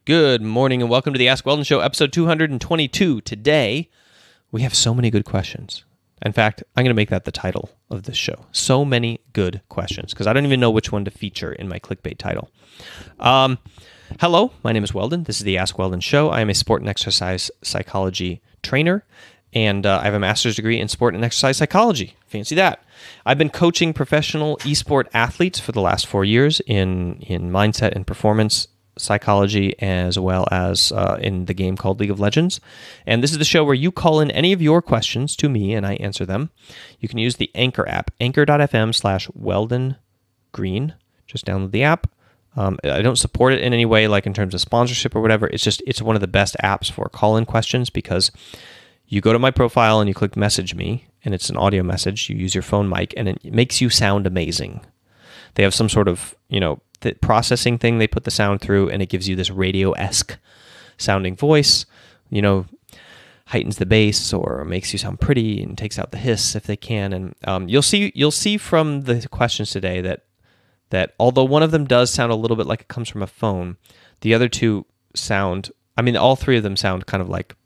Good morning and welcome to the Ask Weldon Show, episode 222. Today, we have so many good questions. In fact, I'm going to make that the title of this show. So many good questions, because I don't even know which one to feature in my clickbait title. Hello, my name is Weldon. This is the Ask Weldon Show. I am a sport and exercise psychology trainer, and I have a master's degree in sport and exercise psychology. Fancy that. I've been coaching professional esport athletes for the last 4 years in mindset and performance psychology, as well as in the game called League of Legends. And this is the show where you call in any of your questions to me and I answer them. You can use the Anchor app, anchor.fm/Weldon Green. Just download the app. I don't support it in any way, like in terms of sponsorship or whatever. It's one of the best apps for call-in questions, because you go to my profile and you click message me, and it's an audio message. You use your phone mic, and it makes you sound amazing. They have some sort of, the processing thing they put the sound through, and it gives you this radio-esque sounding voice, heightens the bass or makes you sound pretty and takes out the hiss if they can. And you'll see from the questions today that although one of them does sound a little bit like it comes from a phone, the other two all three of them sound kind of like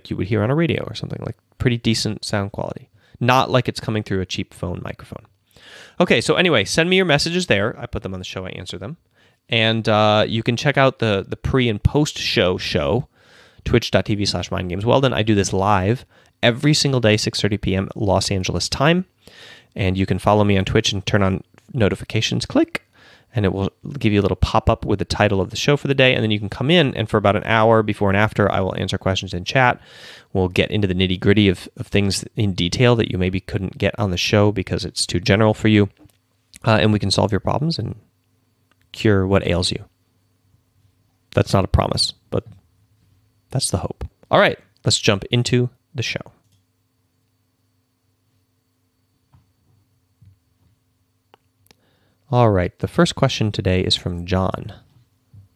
you would hear on a radio or something, like pretty decent sound quality. Not like it's coming through a cheap phone microphone. Okay, so anyway, send me your messages there. I put them on the show, I answer them. And you can check out the pre- and post-show, twitch.tv/mindgamesweldon. I do this live every single day, 6:30 p.m. Los Angeles time. And you can follow me on Twitch and turn on notifications, click, and it will give you a little pop-up with the title of the show for the day, and then you can come in, and for about an hour before and after, I will answer questions in chat. We'll get into the nitty-gritty of things in detail that you maybe couldn't get on the show because it's too general for you, and we can solve your problems and cure what ails you. That's not a promise, but that's the hope. All right, let's jump into the show. All right, the first question today is from John.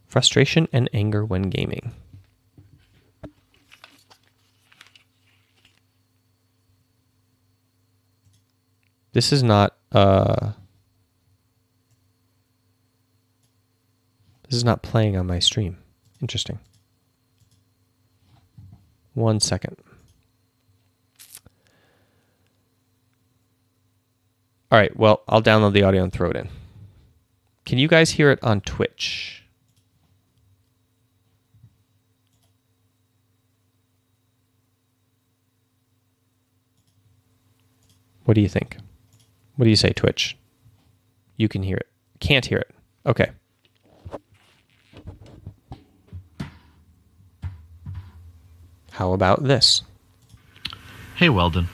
Frustration and anger when gaming. This is not playing on my stream. Interesting. 1 second. All right, well, I'll download the audio and throw it in. Can you guys hear it on Twitch? What do you think? What do you say, Twitch? You can hear it. Can't hear it. Okay. How about this? Hey, Weldon.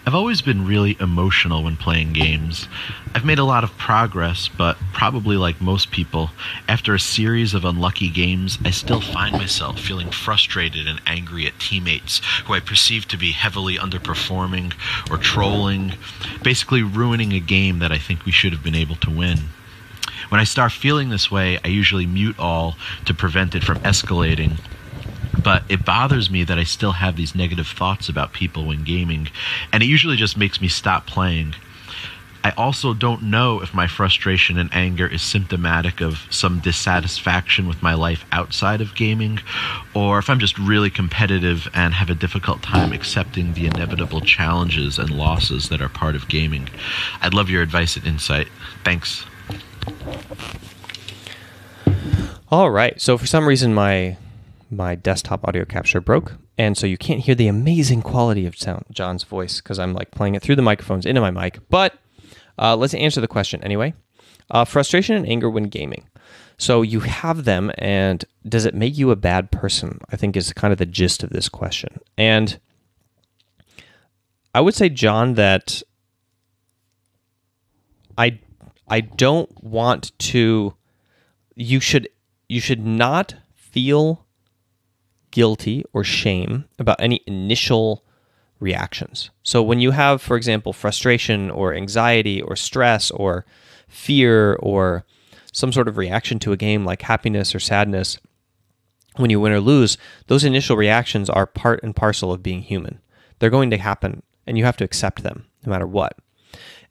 I've always been really emotional when playing games. I've made a lot of progress, but probably like most people, after a series of unlucky games, I still find myself feeling frustrated and angry at teammates who I perceive to be heavily underperforming or trolling, basically ruining a game that I think we should have been able to win. When I start feeling this way, I usually mute all to prevent it from escalating. But it bothers me that I still have these negative thoughts about people when gaming, and it usually just makes me stop playing. I also don't know if my frustration and anger is symptomatic of some dissatisfaction with my life outside of gaming, or if I'm just really competitive and have a difficult time accepting the inevitable challenges and losses that are part of gaming. I'd love your advice and insight. Thanks. All right, so for some reason my desktop audio capture broke, and so you can't hear the amazing quality of sound, John's voice, because I'm playing it through the microphones into my mic. But let's answer the question anyway. Frustration and anger when gaming. So you have them, and does it make you a bad person? I think is kind of the gist of this question. And I would say, John, that I don't want to. You should not feel guilty or shame about any initial reactions. So when you have, for example, frustration or anxiety or stress or fear or some sort of reaction to a game like happiness or sadness, when you win or lose, those initial reactions are part and parcel of being human. They're going to happen, and you have to accept them no matter what.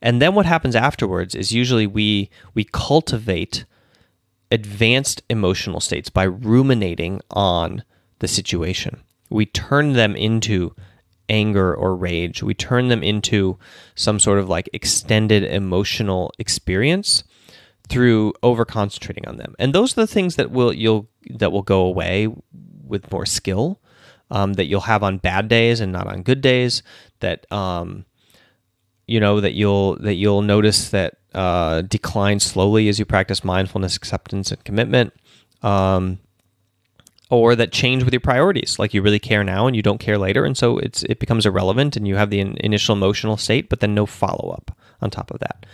And then what happens afterwards is usually we cultivate advanced emotional states by ruminating on the situation. We turn them into anger or rage. We turn them into some sort of like extended emotional experience through over concentrating on them. And those are the things that will go away with more skill, that you'll have on bad days and not on good days, that that you'll notice that decline slowly as you practice mindfulness, acceptance, and commitment, or that change with your priorities. Like you really care now and you don't care later, and so it becomes irrelevant, and you have the initial emotional state, but then no follow up on top of that.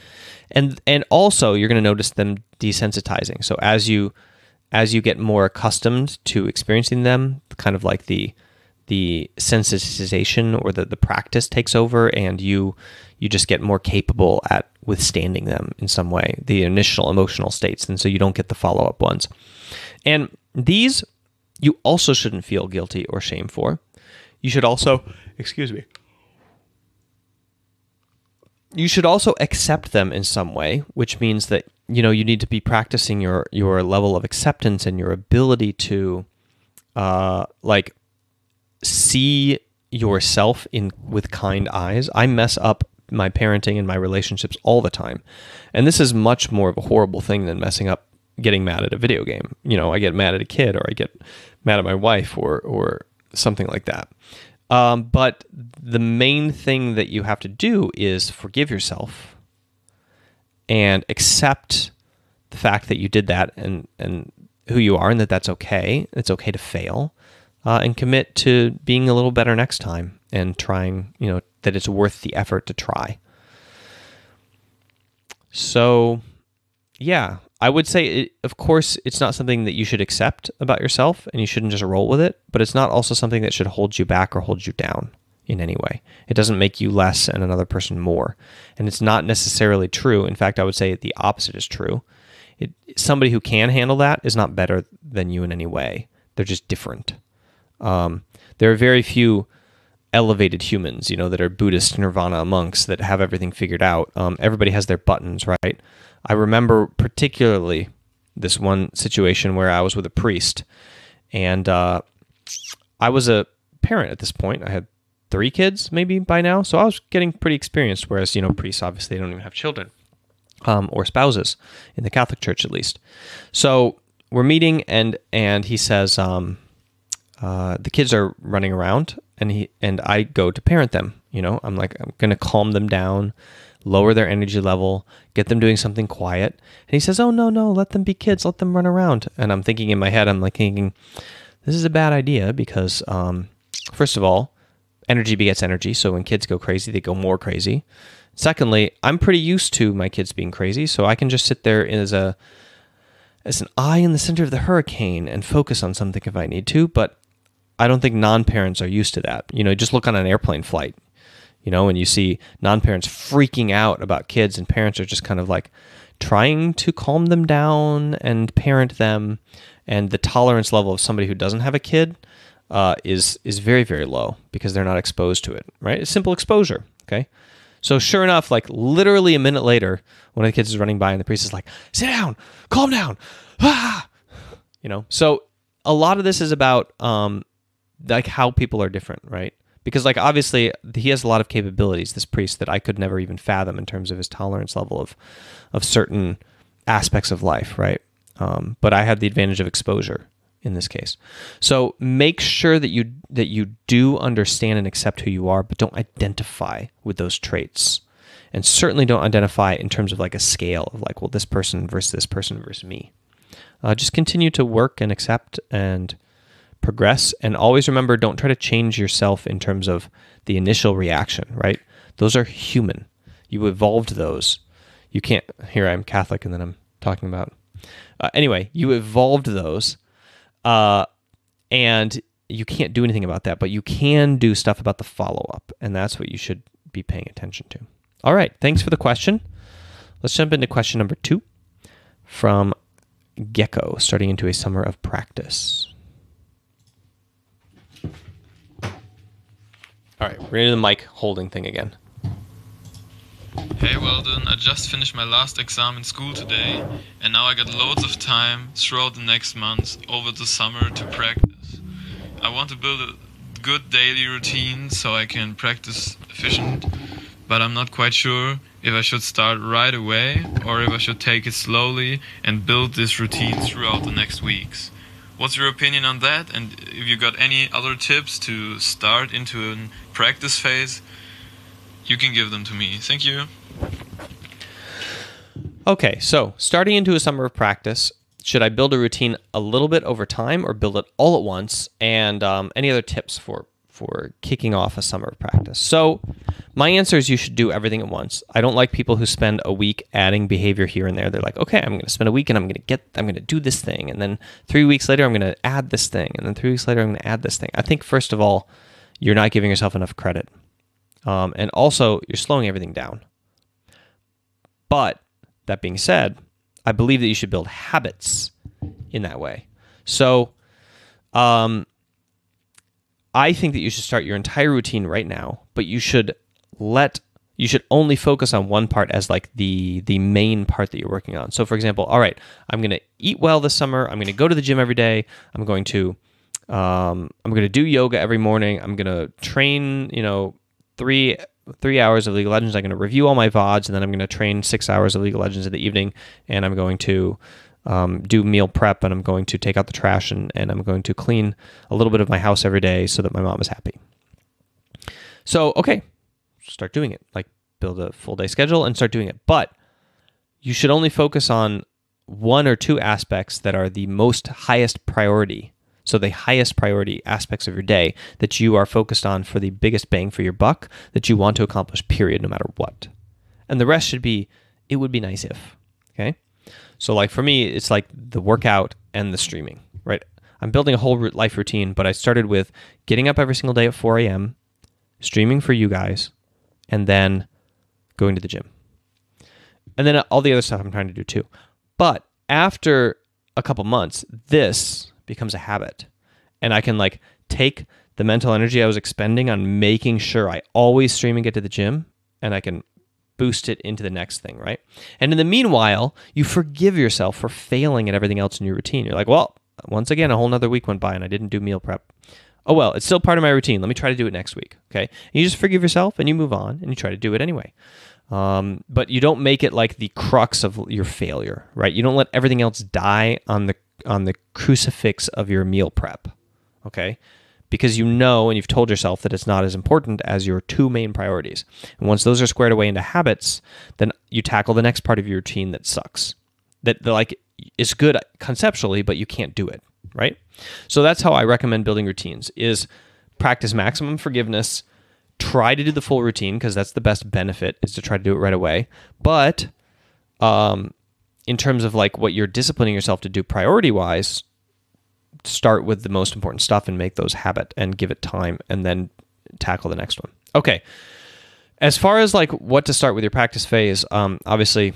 And also you're going to notice them desensitizing. So as you get more accustomed to experiencing them, kind of like the sensitization or the practice takes over, and you just get more capable at withstanding them in some way, the initial emotional states, and so you don't get the follow-up ones. And these you also shouldn't feel guilty or shame for. You should also, you should also accept them in some way, which means that you need to be practicing your level of acceptance and your ability to see yourself with kind eyes. I mess up my parenting and my relationships all the time, and this is much more of a horrible thing than getting mad at a video game. I get mad at a kid, or I get mad at my wife, or something like that. But the main thing that you have to do is forgive yourself and accept the fact that you did that, and who you are, and that's okay. It's okay to fail, and commit to being a little better next time, and trying, that it's worth the effort to try. So, yeah, I would say, of course, it's not something that you should accept about yourself, and you shouldn't just roll with it, but it's not also something that should hold you back or hold you down in any way. It doesn't make you less and another person more, and it's not necessarily true. In fact, I would say the opposite is true. Somebody who can handle that is not better than you in any way. They're just different. There are very few elevated humans, that are Buddhist nirvana monks that have everything figured out. Everybody has their buttons, right? I remember particularly this one situation where I was with a priest, and I was a parent at this point. I had 3 kids maybe by now, so I was getting pretty experienced, whereas, priests obviously don't even have children, or spouses, in the Catholic Church at least. So we're meeting, and he says, the kids are running around, and I go to parent them. I'm going to calm them down, lower their energy level, get them doing something quiet. And he says, "Oh, no, let them be kids, let them run around." And I'm thinking in my head, this is a bad idea, because first of all, energy begets energy. So when kids go crazy, they go more crazy. Secondly, I'm pretty used to my kids being crazy, so I can just sit there as an eye in the center of the hurricane and focus on something if I need to. But I don't think non-parents are used to that. Just look on an airplane flight, and you see non-parents freaking out about kids, and parents are just kind of like trying to calm them down and parent them. And the tolerance level of somebody who doesn't have a kid is very, very low, because they're not exposed to it, right? It's simple exposure, okay? So sure enough, like literally a minute later, one of the kids is running by, and the priest is like, "Sit down, calm down." So a lot of this is about like how people are different, right? Because like obviously he has a lot of capabilities, this priest, that I could never even fathom in terms of his tolerance level of certain aspects of life, right? But I had the advantage of exposure in this case. So make sure that you do understand and accept who you are, but don't identify with those traits. And certainly don't identify in terms of like a scale of like, well, this person versus me. Just continue to work and accept and progress. And always remember, don't try to change yourself in terms of the initial reaction, right? Those are human. You evolved those. You can't, here I'm Catholic and then I'm talking about, anyway, you evolved those, and you can't do anything about that, but you can do stuff about the follow-up, and that's what you should be paying attention to. All right, thanks for the question. Let's jump into question number 2 from Gecko, starting into a summer of practice. All right, we're into the mic holding thing again. Hey Weldon, I just finished my last exam in school today, and now I got loads of time throughout the next months over the summer to practice. I want to build a good daily routine so I can practice efficient, but I'm not quite sure if I should start right away or if I should take it slowly and build this routine throughout the next weeks. What's your opinion on that? And if you got any other tips to start into a practice phase, you can give them to me. Thank you. Okay, so starting into a summer of practice, should I build a routine a little bit over time or build it all at once? And any other tips for kicking off a summer of practice? So my answer is you should do everything at once. I don't like people who spend a week adding behavior here and there. They're like, okay, I'm going to spend a week and I'm going to do this thing. And then 3 weeks later, I'm going to add this thing. And then 3 weeks later, I'm going to add this thing. I think, first of all, you're not giving yourself enough credit. And also, you're slowing everything down. But that being said, I believe that you should build habits in that way. So I think that you should start your entire routine right now, but you should only focus on one part as like the main part that you're working on. So for example, all right, I'm going to eat well this summer. I'm going to go to the gym every day. I'm going to do yoga every morning. I'm going to train, 3 hours of League of Legends. I'm going to review all my VODs, and then I'm going to train 6 hours of League of Legends in the evening, and I'm going to do meal prep, and I'm going to take out the trash, and I'm going to clean a little bit of my house every day so that my mom is happy. So, okay, start doing it. Like, build a full day schedule and start doing it. But you should only focus on one or two aspects that are the most highest priority. So the highest priority aspects of your day that you are focused on for the biggest bang for your buck that you want to accomplish, period, no matter what. And the rest should be, it would be nice if, okay? So like for me, it's like the workout and the streaming, right? I'm building a whole life routine, but I started with getting up every single day at 4 a.m., streaming for you guys, and then going to the gym. And then all the other stuff I'm trying to do too. But after a couple months, this becomes a habit. And I can like take the mental energy I was expending on making sure I always stream and get to the gym, and I can boost it into the next thing, right? And in the meanwhile, you forgive yourself for failing at everything else in your routine. You're like, well, once again, a whole nother week went by and I didn't do meal prep. Oh, well, it's still part of my routine. Let me try to do it next week, okay? And you just forgive yourself and you move on and you try to do it anyway. But you don't make it like the crux of your failure, right? You don't let everything else die on the crucifix of your meal prep, okay? Because you know and you've told yourself that it's not as important as your two main priorities. And once those are squared away into habits, then you tackle the next part of your routine that sucks. That like is good conceptually, but you can't do it, right? So that's how I recommend building routines, is practice maximum forgiveness, try to do the full routine, because that's the best benefit, is to try to do it right away. But in terms of like what you're disciplining yourself to do priority-wise, start with the most important stuff and make those habit and give it time and then tackle the next one. Okay. As far as like what to start with your practice phase, obviously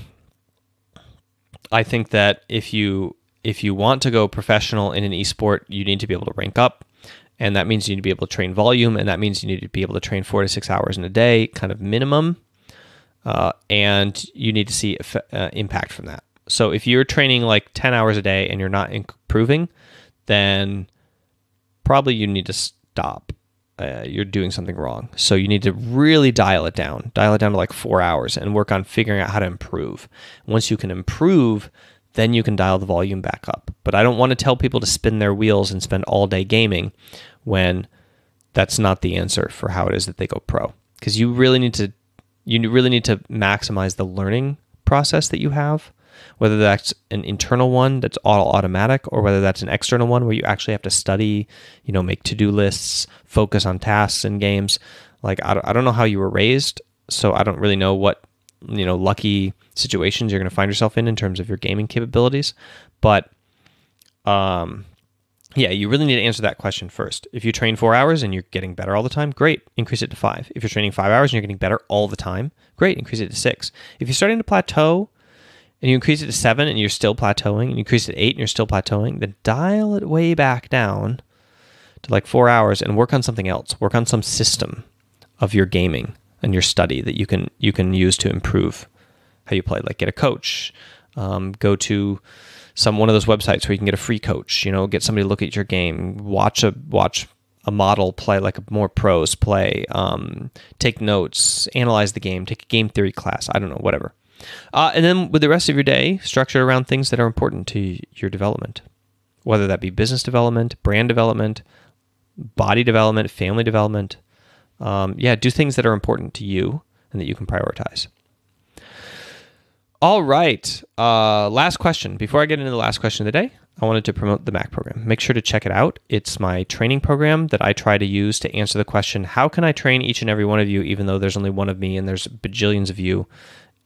I think that if you want to go professional in an esport, you need to be able to rank up, and that means you need to be able to train volume, and that means you need to be able to train 4 to 6 hours in a day, kind of minimum, and you need to see impact from that. So if you're training like 10 hours a day and you're not improving, then probably you need to stop. You're doing something wrong. So you need to really dial it down to like 4 hours and work on figuring out how to improve. Once you can improve, then you can dial the volume back up. But I don't want to tell people to spin their wheels and spend all day gaming when that's not the answer for how it is that they go pro. Because you really need to maximize the learning process that you have, whether that's an internal one that's all automatic, or whether that's an external one where you actually have to study, make to-do lists, focus on tasks in games. Like, I don't know how you were raised, so I don't really know what, lucky situations you're going to find yourself in terms of your gaming capabilities. But, yeah, you really need to answer that question first. If you train 4 hours and you're getting better all the time, great, increase it to 5. If you're training 5 hours and you're getting better all the time, great, increase it to 6. If you're starting to plateau, and you increase it to 7 and you're still plateauing, and you increase it to 8 and you're still plateauing, then dial it way back down to like 4 hours and work on something else. Work on some system of your gaming. and your study that you can use to improve how you play. Like get a coach, go to one of those websites where you can get a free coach. Get somebody to look at your game, watch a model play, like a more pros play, take notes, analyze the game, take a game theory class. I don't know, whatever. And then with the rest of your day, structure it around things that are important to your development, whether that be business development, brand development, body development, family development. Do things that are important to you and that you can prioritize. All right. Last question. Before I get into the last question of the day, I wanted to promote the Mac program. Make sure to check it out. It's my training program that I try to use to answer the question, how can I train each and every one of you, even though there's only one of me and there's bajillions of you?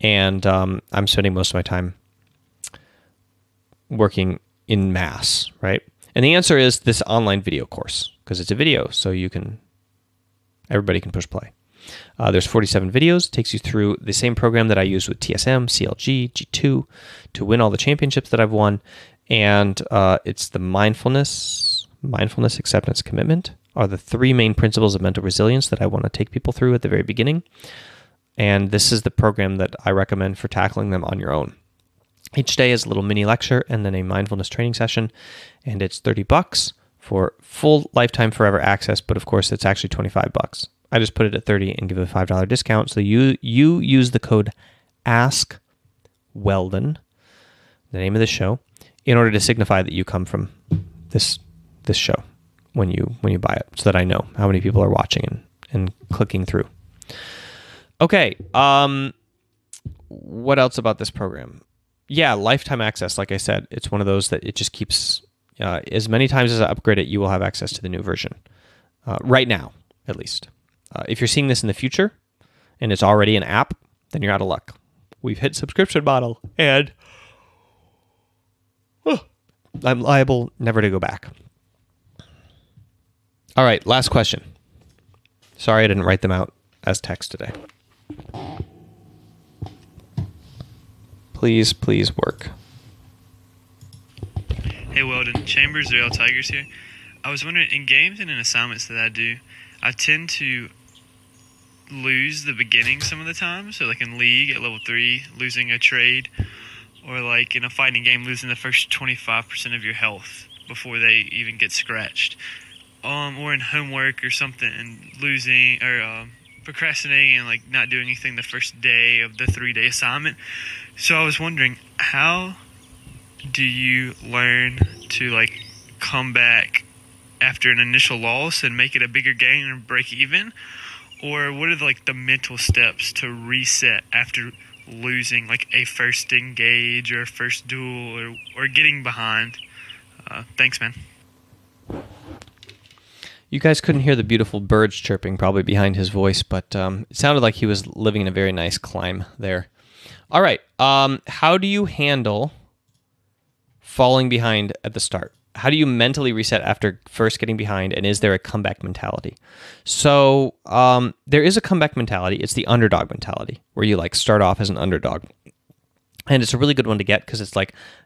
And I'm spending most of my time working in mass, right? And the answer is this online video course, because it's a video, so everybody can push play. There's 47 videos. It takes you through the same program that I use with TSM, CLG, G2 to win all the championships that I've won. And it's the mindfulness, acceptance, commitment are the three main principles of mental resilience that I want to take people through at the very beginning. And this is the program that I recommend for tackling them on your own. Each day is a little mini lecture and then a mindfulness training session. And it's $30 for full lifetime forever access. But of course, it's actually $25. I just put it at $30 and give it a $5 discount. So you use the code AskWeldon, the name of the show, in order to signify that you come from this show when you buy it, so that I know how many people are watching and clicking through. Okay, what else about this program? Yeah, lifetime access. Like I said, it's one of those that it just keeps, as many times as I upgrade it, you will have access to the new version. Right now, at least. If you're seeing this in the future and it's already an app, then you're out of luck. We've hit subscription model and I'm liable never to go back. All right, last question. Sorry I didn't write them out as text today. Please work. Hey Weldon, Chambers, Rail Tigers here. I was wondering, in games and in assignments that I do, I tend to lose the beginning some of the time. So like in League at level 3, losing a trade, or like in a fighting game, losing the first 25% of your health before they even get scratched. Or in homework or something, and losing or procrastinating and like not doing anything the first day of the 3-day assignment. So I was wondering, how do you learn to like come back after an initial loss and make it a bigger gain and break even? Or what are the mental steps to reset after losing like a first engage or a first duel or getting behind? Thanks, man. You guys couldn't hear the beautiful birds chirping probably behind his voice, but it sounded like he was living in a very nice climb there. All right. How do you handle falling behind at the start? How do you mentally reset after first getting behind, and is there a comeback mentality? So there is a comeback mentality. It's the underdog mentality, where you start off as an underdog. And it's a really good one to get because it's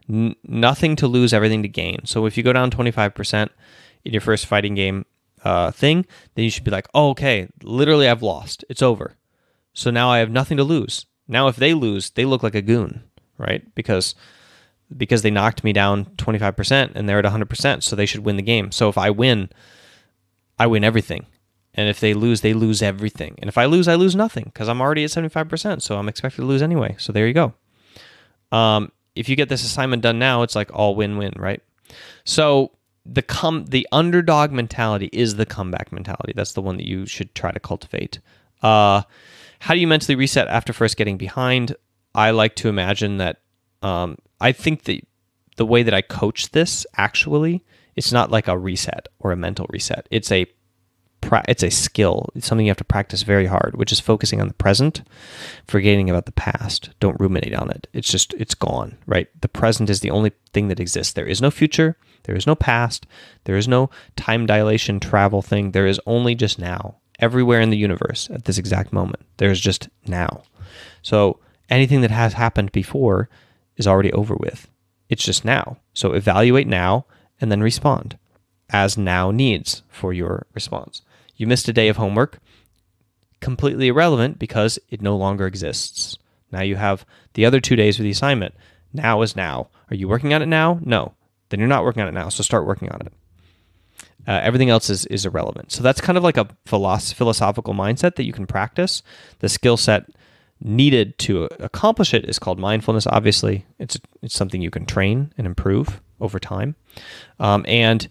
nothing to lose, everything to gain. So if you go down 25% in your first fighting game thing, then you should be like, oh, okay, literally I've lost. It's over. So now I have nothing to lose. Now if they lose, they look like a goon, right? Because they knocked me down 25% and they're at 100%, so they should win the game. So if I win everything. And if they lose everything. And if I lose nothing because I'm already at 75%, so I'm expected to lose anyway. So there you go. If you get this assignment done now, it's all win-win, right? So the underdog mentality is the comeback mentality. That's the one that you should try to cultivate. How do you mentally reset after first getting behind? I like to imagine that I think the way that I coach this, actually, it's not like a reset or a mental reset. It's a skill. It's something you have to practice very hard, which is focusing on the present, forgetting about the past. Don't ruminate on it. It's gone, right? The present is the only thing that exists. There is no future. There is no past. There is no time dilation travel thing. There is only just now. Everywhere in the universe at this exact moment, there's just now. So anything that has happened before is already over with. It's just now. So evaluate now and then respond as now needs for your response. You missed a day of homework. completely irrelevant because it no longer exists. Now you have the other 2 days for the assignment. Now is now. Are you working on it now? No. Then you're not working on it now, so start working on it. Everything else is irrelevant. So that's kind of like a philosophical mindset that you can practice. The skill set needed to accomplish it is called mindfulness. Obviously, it's something you can train and improve over time. And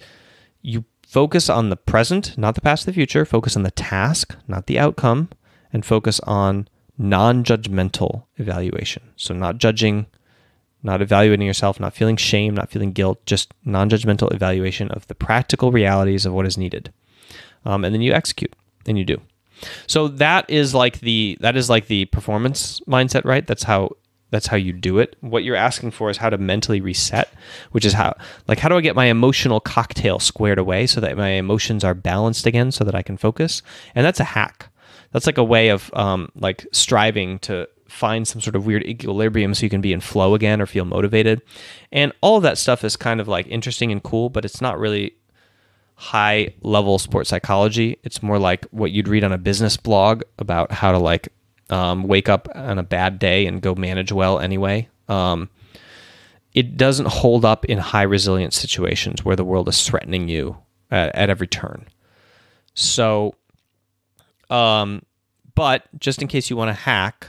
you focus on the present, not the past, the future. Focus on the task, not the outcome, and focus on non-judgmental evaluation. So not judging, not evaluating yourself, not feeling shame, not feeling guilt, just non-judgmental evaluation of the practical realities of what is needed. And then you execute, and you do. So that is like the performance mindset, right? That's how you do it. What you're asking for is how to mentally reset, which is how do I get my emotional cocktail squared away so that my emotions are balanced again so that I can focus? And that's a hack. That's like a way of like striving to find some sort of weird equilibrium so you can be in flow again or feel motivated. And all of that stuff is kind of like interesting and cool, but it's not really high level sports psychology. It's more like what you'd read on a business blog about how to like wake up on a bad day and go manage well anyway. It doesn't hold up in high resilience situations where the world is threatening you at every turn. So, but just in case you want to hack,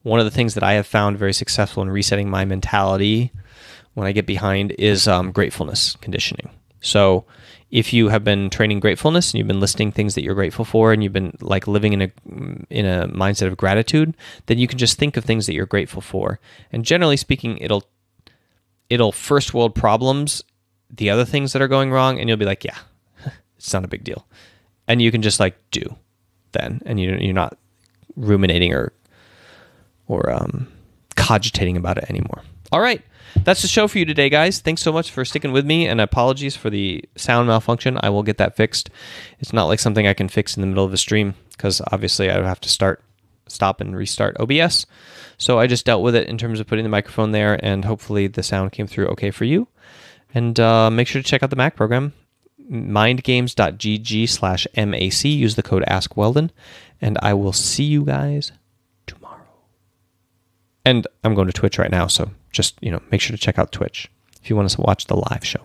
one of the things that I have found very successful in resetting my mentality when I get behind is gratefulness conditioning. So if you have been training gratefulness and you've been listing things that you're grateful for and you've been like living in a mindset of gratitude, then you can just think of things that you're grateful for. And generally speaking, it'll first world problems the other things that are going wrong, and you'll be like, yeah, it's not a big deal. And you can just like do then, and you're not ruminating or cogitating about it anymore. All right. That's the show for you today, guys. Thanks so much for sticking with me, and apologies for the sound malfunction. I will get that fixed. It's not like something I can fix in the middle of a stream because obviously I would have to stop and restart OBS. So I just dealt with it in terms of putting the microphone there, and hopefully the sound came through okay for you. And make sure to check out the Mac program, mindgames.gg/MAC. Use the code AskWeldon, and I will see you guys tomorrow. And I'm going to Twitch right now, so just make sure to check out Twitch if you want to watch the live show.